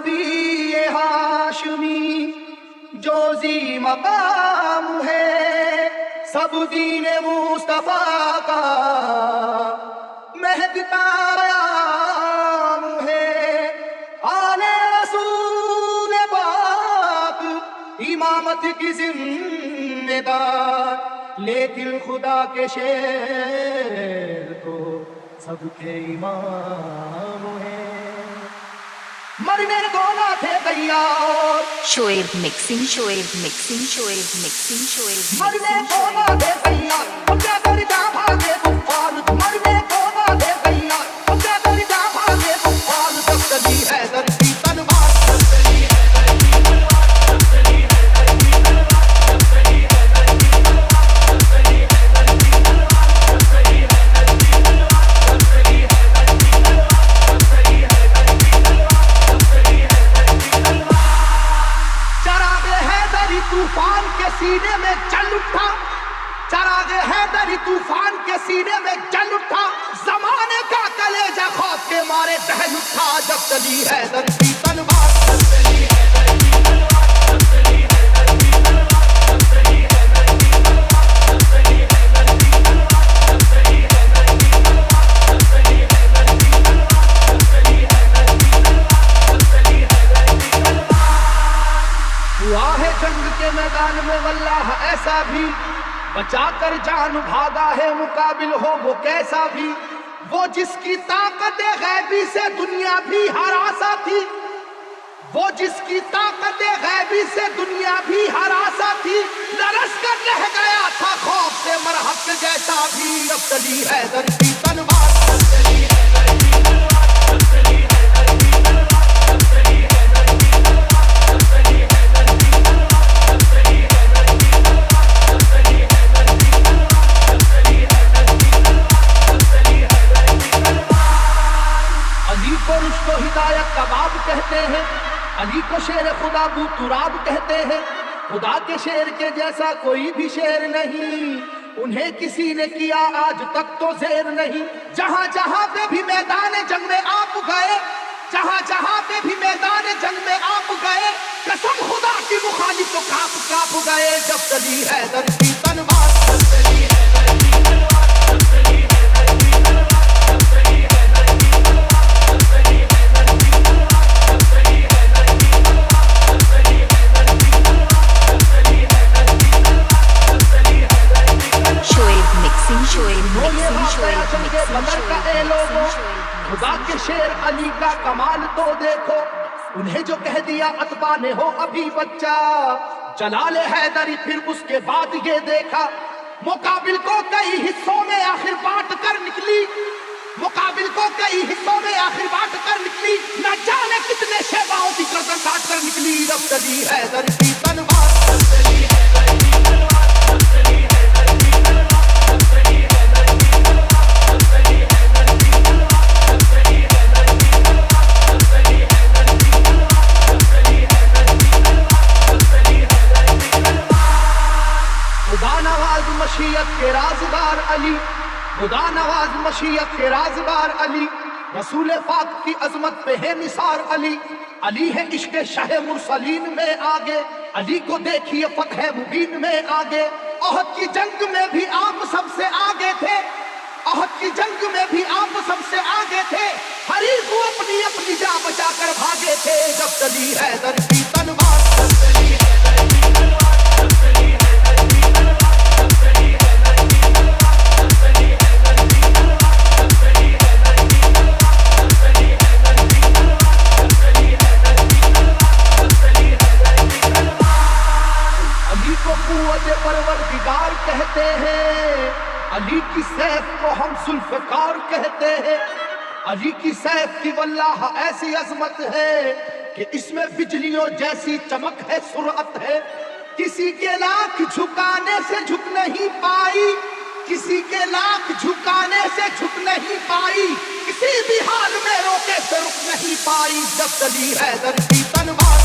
नबी ये हाशमी जो जी मकाम है, सब दीन मुस्तफा का महकता आयाम है। आले रसूल पाक इमामत की जिम्मेदार, लेकिन खुदा के शेर तो सबके इमाम है। मरने को ना थे तैयार, Shoaib mixing, Shoaib mixing, Shoaib mixing, Shoaib मरने को ना थे तैयार, अब क्या कर जा भागे कुफार। मरने को ना थे तैयार, अब क्या कर जा भागे कुफार। जब चली है धरती तलवार, जब चली है धरती तलवार, जब चली है धरती तलवार, जब चली है धरती तलवार, जब चली है धरती तलवार, जब चली है धरती तलवार, जब चली है धरती तलवार, जब चली है धरती तलवार, जब चली है धरती तलवार। चरागे हैदरी तूफान के सीने में जल उठा, चरागे हैदरी तूफान के सीने में जल उठा। जमाने का कलेजा खौफ के मारे दहल उठा। जब चली है धरती तलवार, जब चली है धरती तलवार, जब चली है धरती तलवार, जब चली है धरती तलवार, जब चली है धरती तलवार, जब चली है धरती तलवार, जब चली है धरती तलवार, जब चली है धरती तलवार, जब चली है धरती तलवार। हुआ है जंग के मैदान में वल्लाह ऐसा भी, बचा कर जान भागा है मुकाबिल हो वो कैसा भी। वो जिसकी ताकत गैबी से दुनिया भी हरासा थी, वो जिसकी ताकत गैबी से दुनिया भी हरासा थी। लरस कर रह गया था खौफ से मरहक जैसा भी। अब चली है धरती तलवार, अब चली है धरती तलवार, अब चली है धरती तलवार, अब चली है धरती तलवार, अब चली है धरती तलवार, अब चली है धरती तलवार, अब चली है धरती तलवार, अब चली है धरती तलवार, अब चली है धरती तलवार। अली को रुश्तो हिदायत का बाब कहते हैं, अली को शेर खुदा बू तुराब कहते हैं। खुदा के शेर के जैसा कोई भी शेर नहीं, उन्हें किसी ने किया आज तक तो जेर नहीं। जहां जहां पे भी मैदान जंग में आप गए, जहां जहां पे भी मैदान जंग में आप गए, कसम खुदा की मुखालिफ तो कांप कांप गए। जब चली है धरती तलवार, जब चली है धरती तलवार, जब चली है धरती तलवार, जब चली है धरती तलवार, जब चली है धरती तलवार, जब चली है धरती तलवार, जब चली है धरती तलवार, जब चली है धरती तलवार, जब चली है धरती तलवार। शोएब मिक्सिंग, शोएब ये मिक्सिंग, वाक़या शोएब जंग के मिक्सिंग, बदर का ए शोएब लोगों, मिक्सिंग, खुदा के शेर अली का कमाल तो देखो। उन्हें जो कह दिया अतबा ने हो अभी बच्चा, जलाल हैदरी फिर उसके बाद ये देखा। मुकाबिल को कई हिस्सों में आखिर बांट कर निकली, मुकाबिल को कई हिस्सों में आखिर बांट कर निकली। न जाने कितने शहबाओं की गर्दन काट कर निकली। जब चली है धरती तलवार, जब चली है धरती तलवार, जब चली है धरती तलवार, जब चली है धरती तलवार, जब चली है धरती तलवार, जब चली है धरती तलवार, जब चली है धरती तलवार, जब चली है धरती तलवार, जब चली है धरती तलवार। खुदा नवाज मशीयत के राज़दार अली, खुदा नवाज मशीयत के राज़दार अली। रसूल पाक की अजमत पे है निसार अली। अली है इश्क शाह मुरसलीन में आगे, अली को देखिए फतह मुबीन में आगे। ओहद की जंग में भी आप सबसे आगे थे, ओहद की जंग में भी आप सबसे आगे थे। हरीफ को अपनी अपनी जान बचाकर भागे थे। जब चली है धरती तलवार, जब चली है धरती तलवार, जब चली है धरती तलवार, जब चली है धरती तलवार, जब चली है धरती तलवार, जब चली है धरती तलवार, जब चली है धरती तलवार, जब चली है धरती तलवार, जब चली है धरती तलवार। अली को कुव्वत परवरदिगार कहते हैं, अली की सैफ को हम जुल्फ़कार कहते हैं। अली की सैफ की वल्लाह ऐसी अजमत है कि इसमें बिजलियों जैसी चमक है, सुरअत है। किसी के लाख झुकाने से झुक नहीं पाई, किसी के लाख झुकाने से झुक नहीं पाई। किसी भी हाल में रोके से रुक नहीं पाई। जब चली है धरती तलवार,